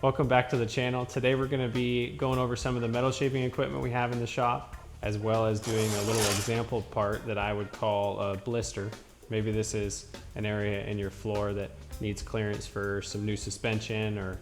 Welcome back to the channel. Today we're going to be going over some of the metal shaping equipment we have in the shop, as well as doing a little example part that I would call a blister. Maybe this is an area in your floor that needs clearance for some new suspension or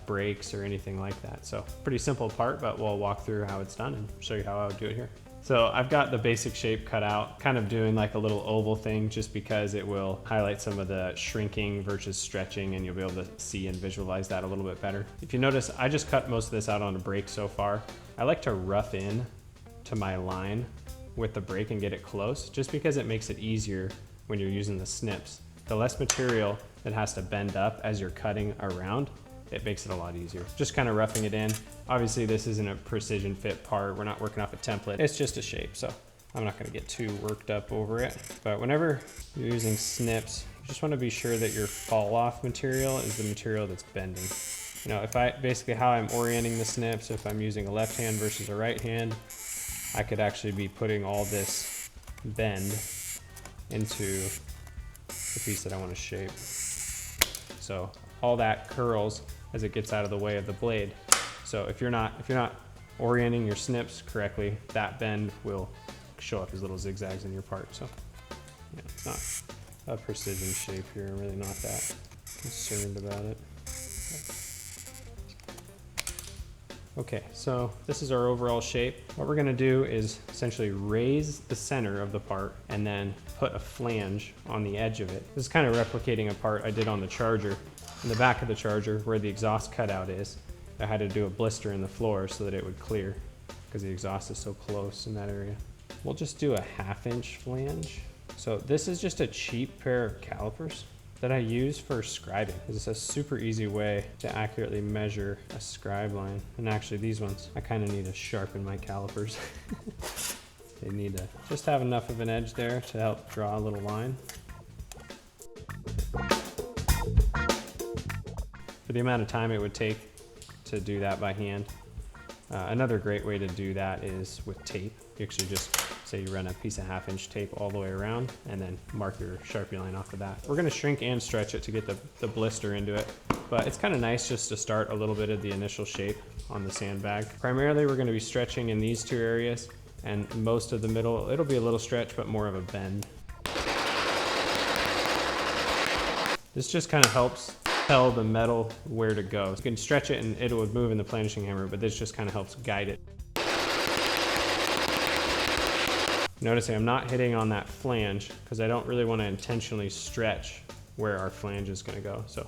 brakes or anything like that. So pretty simple part, but we'll walk through how it's done and show you how I would do it here. So I've got the basic shape cut out, kind of doing like a little oval thing just because it will highlight some of the shrinking versus stretching, and you'll be able to see and visualize that a little bit better. If you notice, I just cut most of this out on a brake so far. I like to rough in to my line with the brake and get it close, just because it makes it easier when you're using the snips. The less material that has to bend up as you're cutting around, it makes it a lot easier. Just kind of roughing it in. Obviously this isn't a precision fit part. We're not working off a template. It's just a shape, so I'm not gonna get too worked up over it. But whenever you're using snips, you just wanna be sure that your fall off material is the material that's bending. You know, basically how I'm orienting the snips, if I'm using a left hand versus a right hand, I could actually be putting all this bend into the piece that I wanna shape. So all that curls as it gets out of the way of the blade. So if you're not orienting your snips correctly, that bend will show up as little zigzags in your part. So yeah, it's not a precision shape here. I'm really not that concerned about it. Okay, so this is our overall shape. What we're gonna do is essentially raise the center of the part and then put a flange on the edge of it. This is kind of replicating a part I did on the Charger. In the back of the Charger, where the exhaust cutout is, I had to do a blister in the floor so that it would clear, because the exhaust is so close in that area. We'll just do a 1/2 inch flange. So this is just a cheap pair of calipers that I use for scribing. It's a super easy way to accurately measure a scribe line. And actually these ones, I kind of need to sharpen my calipers. They need to just have enough of an edge there to help draw a little line. For the amount of time it would take to do that by hand. Another great way to do that is with tape. You actually just say you run a piece of 1/2 inch tape all the way around and then mark your Sharpie line off of that. We're gonna shrink and stretch it to get the blister into it, but it's kind of nice just to start a little bit of the initial shape on the sandbag. Primarily we're gonna be stretching in these two areas, and most of the middle, it'll be a little stretch, but more of a bend. This just kind of helps tell the metal where to go. You can stretch it and it would move in the planishing hammer, but this just kind of helps guide it. Noticing I'm not hitting on that flange because I don't really want to intentionally stretch where our flange is going to go. So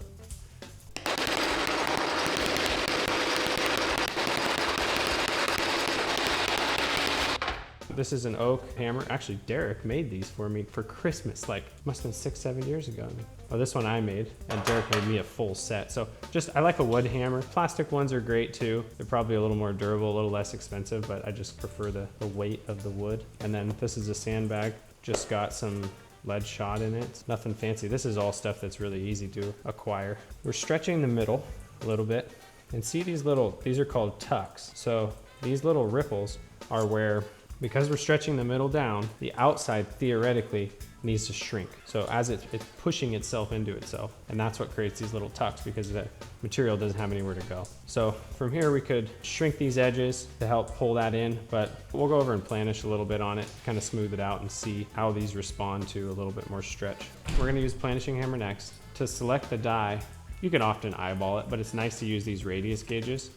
this is an oak hammer. Actually, Derek made these for me for Christmas, like must have been 6-7 years ago. Oh, this one I made, and Derek made me a full set. So I like a wood hammer. Plastic ones are great too. They're probably a little more durable, a little less expensive, but I just prefer the weight of the wood. And then this is a sandbag. Just got some lead shot in it. Nothing fancy. This is all stuff that's really easy to acquire. We're stretching the middle a little bit, and see these are called tucks. So these little ripples are where, because we're stretching the middle down, the outside theoretically needs to shrink. So as it's pushing itself into itself, and that's what creates these little tucks, because the material doesn't have anywhere to go. So from here we could shrink these edges to help pull that in, but we'll go over and planish a little bit on it, kind of smooth it out and see how these respond to a little bit more stretch. We're gonna use planishing hammer next. To select the die, you can often eyeball it, but it's nice to use these radius gauges.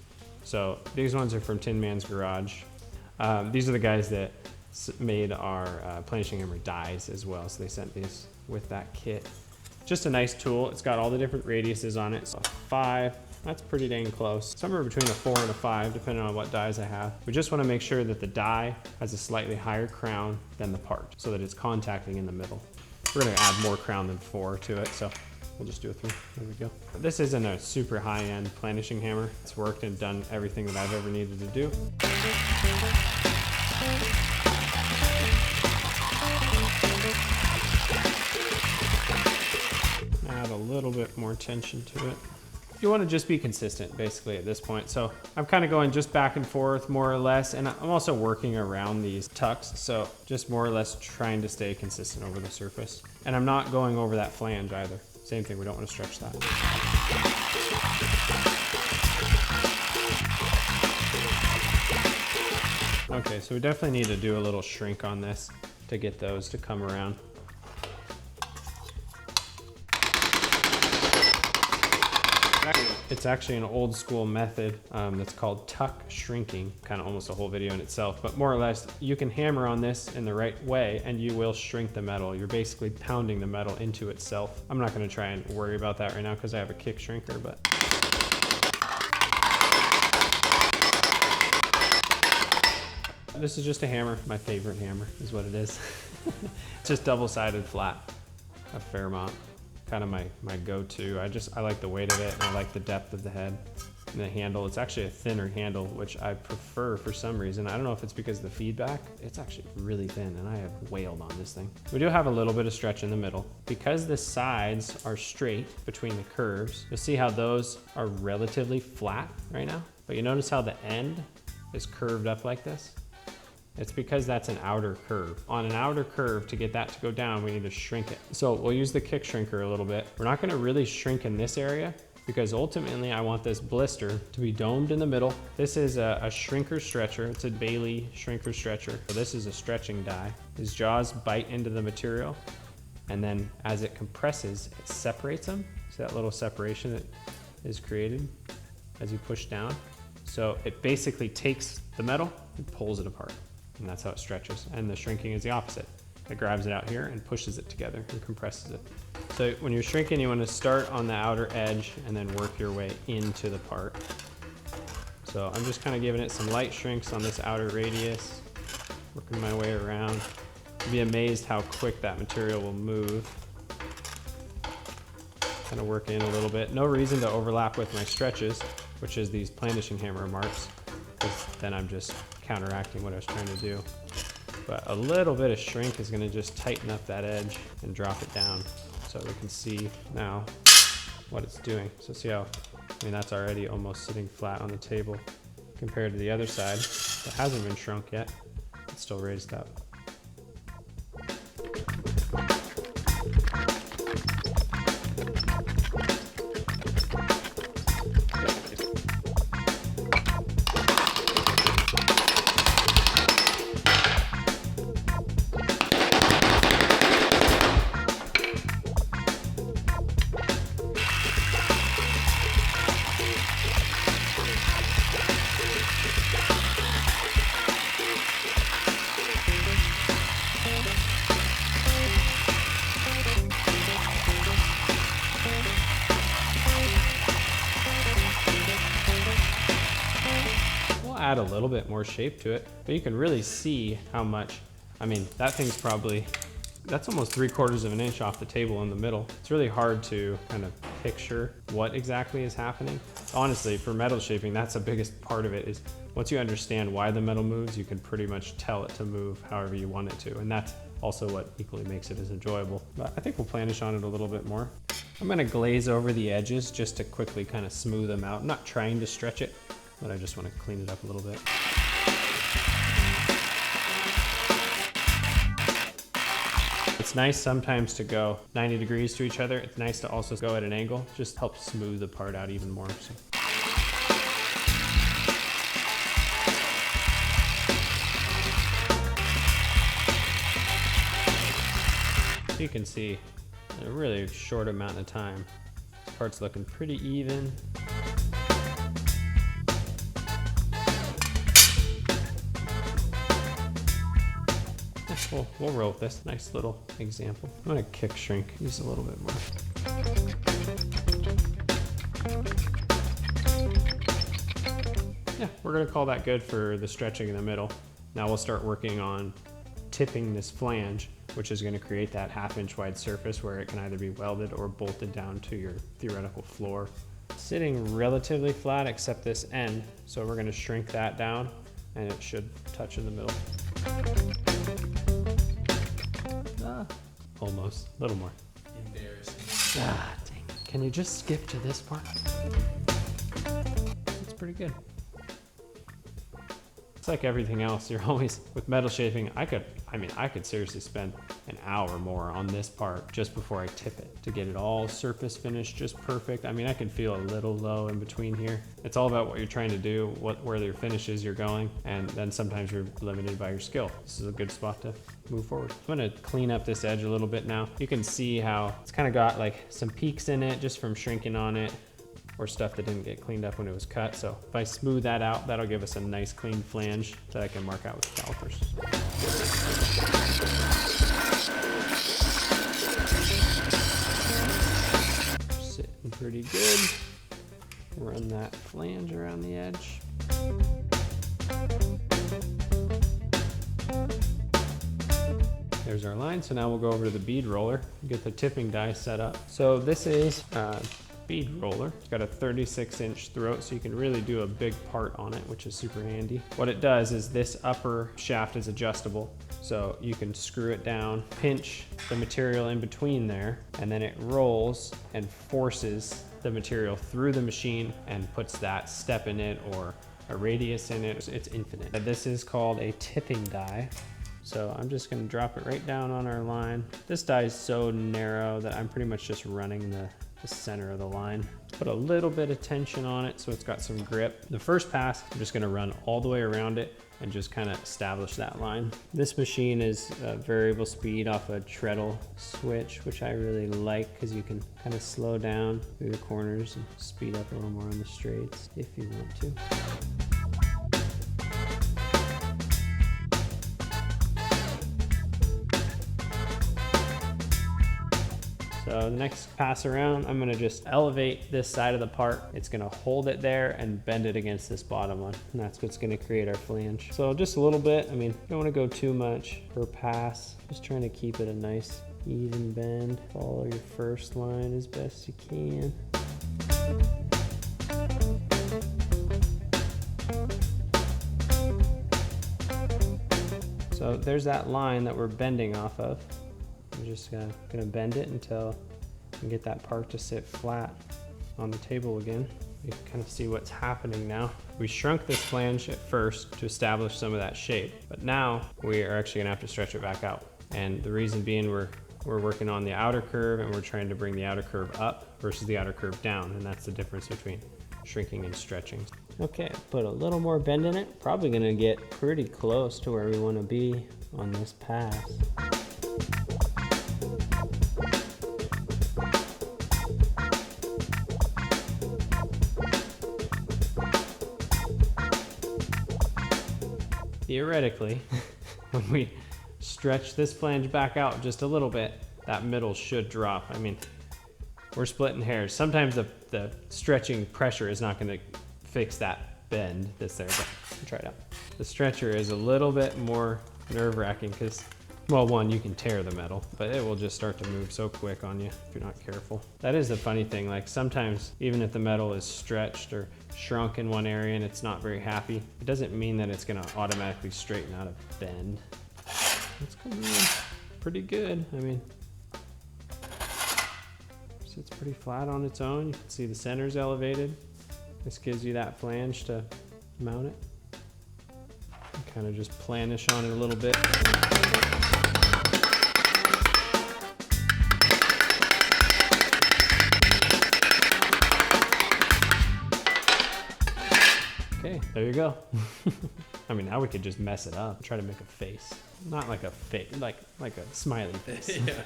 So these ones are from Tin Man's Garage. These are the guys that made our planishing hammer dies as well, so they sent these with that kit. Just a nice tool. It's got all the different radiuses on it. So 5, that's pretty dang close. Somewhere between a 4 and a 5, depending on what dies I have. We just want to make sure that the die has a slightly higher crown than the part, so that it's contacting in the middle. We're going to add more crown than 4 to it, so we'll just do a 3. There we go. This isn't a super high-end planishing hammer. It's worked and done everything that I've ever needed to do. Add a little bit more tension to it. You want to just be consistent basically at this point. So I'm kind of going just back and forth more or less, and I'm also working around these tucks. So just more or less trying to stay consistent over the surface. And I'm not going over that flange either. Same thing, we don't want to stretch that. Okay, so we definitely need to do a little shrink on this to get those to come around. It's actually an old school method that's called tuck shrinking, kind of almost a whole video in itself, but more or less you can hammer on this in the right way and you will shrink the metal. You're basically pounding the metal into itself. I'm not going to try and worry about that right now because I have a kick shrinker, but this is just a hammer. My favorite hammer is what it is. It's just double-sided flat, a Fairmont. Kind of my go-to. I like the weight of it and I like the depth of the head and the handle. It's actually a thinner handle, which I prefer for some reason. I don't know if it's because of the feedback. It's actually really thin and I have wailed on this thing. We do have a little bit of stretch in the middle. Because the sides are straight between the curves, you'll see how those are relatively flat right now, but you notice how the end is curved up like this? It's because that's an outer curve. On an outer curve, to get that to go down, we need to shrink it. So we'll use the kick shrinker a little bit. We're not gonna really shrink in this area because ultimately I want this blister to be domed in the middle. This is a shrinker stretcher. It's a Bailey shrinker stretcher. So this is a stretching die. His jaws bite into the material and then as it compresses, it separates them. So that little separation that is created as you push down. So it basically takes the metal and pulls it apart. And that's how it stretches. And the shrinking is the opposite. It grabs it out here and pushes it together and compresses it. So when you're shrinking, you want to start on the outer edge and then work your way into the part. So I'm just kind of giving it some light shrinks on this outer radius, working my way around. You'll be amazed how quick that material will move. Kind of work in a little bit. No reason to overlap with my stretches, which is these planishing hammer marks, because then I'm just counteracting what I was trying to do. But a little bit of shrink is going to just tighten up that edge and drop it down so we can see now what it's doing. So see how, I mean, that's already almost sitting flat on the table compared to the other side that hasn't been shrunk yet. It's still raised up. Add a little bit more shape to it, but you can really see how much, I mean, that thing's probably, that's almost 3/4 of an inch off the table in the middle. It's really hard to kind of picture what exactly is happening. Honestly, for metal shaping, that's the biggest part of it is once you understand why the metal moves, you can pretty much tell it to move however you want it to. And that's also what equally makes it as enjoyable. But I think we'll planish on it a little bit more. I'm gonna glaze over the edges just to quickly kind of smooth them out. I'm not trying to stretch it, but I just want to clean it up a little bit. It's nice sometimes to go 90 degrees to each other. It's nice to also go at an angle. Just helps smooth the part out even more. So. You can see in a really short amount of time, this part's looking pretty even. We'll roll with this. Nice little example. I'm gonna kick shrink, use a little bit more. Yeah, we're gonna call that good for the stretching in the middle. Now we'll start working on tipping this flange, which is gonna create that 1/2 inch wide surface where it can either be welded or bolted down to your theoretical floor. Sitting relatively flat except this end, so we're gonna shrink that down and it should touch in the middle. Almost, a little more. Embarrassing. Ah, dang. Can you just skip to this part? It's pretty good. It's like everything else. You're always, with metal shaping, I could seriously spend an hour more on this part just before I tip it to get it all surface finished just perfect. I mean, I can feel a little low in between here. It's all about what you're trying to do, where your finishes you're going, and then sometimes you're limited by your skill. This is a good spot to move forward. I'm gonna clean up this edge a little bit now. You can see how it's kind of got like some peaks in it just from shrinking on it, or stuff that didn't get cleaned up when it was cut. So if I smooth that out, that'll give us a nice clean flange that I can mark out with the calipers. Sitting pretty good. Run that flange around the edge. There's our line. So now we'll go over to the bead roller, get the tipping die set up. So this is bead roller. It's got a 36-inch throat, so you can really do a big part on it, which is super handy. What it does is this upper shaft is adjustable, so you can screw it down, pinch the material in between there, and then it rolls and forces the material through the machine and puts that step in it or a radius in it. It's infinite. This is called a tipping die. So I'm just gonna drop it right down on our line. This die is so narrow that I'm pretty much just running the center of the line. Put a little bit of tension on it so it's got some grip. The first pass, I'm just gonna run all the way around it and just kind of establish that line. This machine is variable speed off a treadle switch, which I really like because you can kind of slow down through the corners and speed up a little more on the straights if you want to. So the next pass around, I'm gonna just elevate this side of the part. It's gonna hold it there and bend it against this bottom one. And that's what's gonna create our flange. So just a little bit, I mean, you don't wanna go too much per pass. Just trying to keep it a nice even bend. Follow your first line as best you can. So there's that line that we're bending off of. I'm just gonna bend it until I can get that part to sit flat on the table again. You can kind of see what's happening now. We shrunk this flange at first to establish some of that shape, but now we are actually gonna have to stretch it back out. And the reason being we're working on the outer curve and we're trying to bring the outer curve up versus the outer curve down, and that's the difference between shrinking and stretching. Okay, put a little more bend in it. Probably gonna get pretty close to where we wanna be on this pass. Theoretically, when we stretch this flange back out just a little bit, that middle should drop. I mean, we're splitting hairs. Sometimes the stretching pressure is not gonna fix that bend that's there, but we'll try it out. The stretcher is a little bit more nerve-wracking because, well, one, you can tear the metal, but it will just start to move so quick on you if you're not careful. That is the funny thing, like sometimes even if the metal is stretched or shrunk in one area and it's not very happy, it doesn't mean that it's gonna automatically straighten out a bend. It's coming in pretty good. I mean, sits pretty flat on its own. You can see the center's elevated. This gives you that flange to mount it. Kind of just planish on it a little bit. Okay, there you go. I mean, now we could just mess it up. Try to make a face. Not like a face, like a smiley face. Yeah.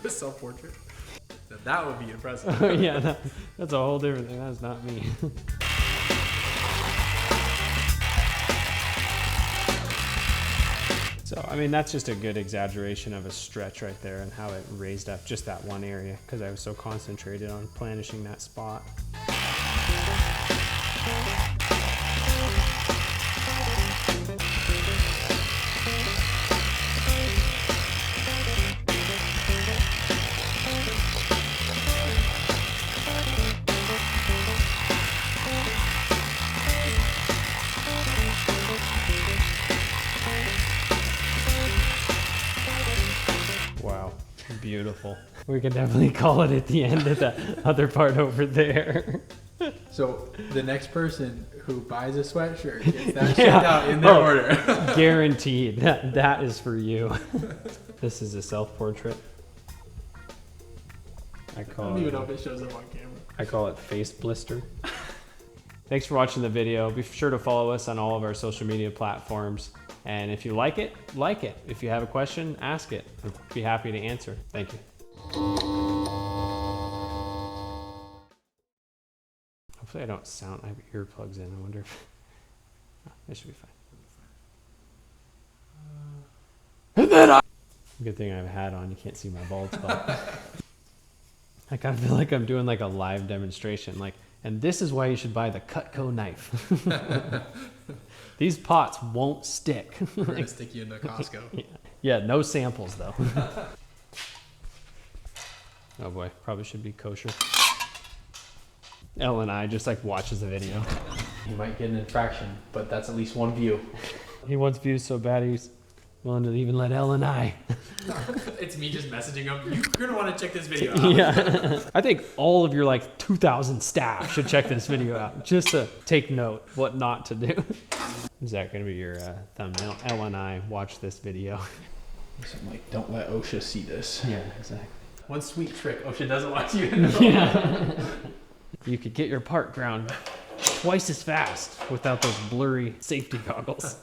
A self-portrait. That would be impressive. Oh, yeah, that's a whole different thing. That's not me. So, I mean, that's just a good exaggeration of a stretch right there and how it raised up just that one area because I was so concentrated on planishing that spot. Wow, beautiful. We can definitely call it at the end of the other part over there. So the next person who buys a sweatshirt gets that shipped out in their order. Guaranteed. That is for you. This is a self-portrait. I I call don't even know it, if it shows up on camera. I call it face blister. Thanks for watching the video. Be sure to follow us on all of our social media platforms. And if you like it, like it. If you have a question, ask it. We'll be happy to answer. Thank you. Hopefully I don't sound, I have earplugs in. I wonder if, it should be fine. Good thing I have a hat on. You can't see my bald spot. I kind of feel like I'm doing like a live demonstration. Like, and this is why you should buy the Cutco knife. These pots won't stick. We're gonna stick you into Costco. Yeah, no samples though. Oh boy, probably should be kosher. Ellen I just like watches the video. He might get an infraction, but that's at least one view. He wants views so bad he's willing to even let Ellen I. It's me just messaging him. You're gonna want to check this video out. Yeah. I think all of your like 2,000 staff should check this video out just to take note what not to do. Is that going to be your thumbnail? Ellen I watch this video. Something like, don't let OSHA see this. Yeah, exactly. One sweet trick. OSHA doesn't want you. Yeah. You could get your part ground twice as fast without those blurry safety goggles.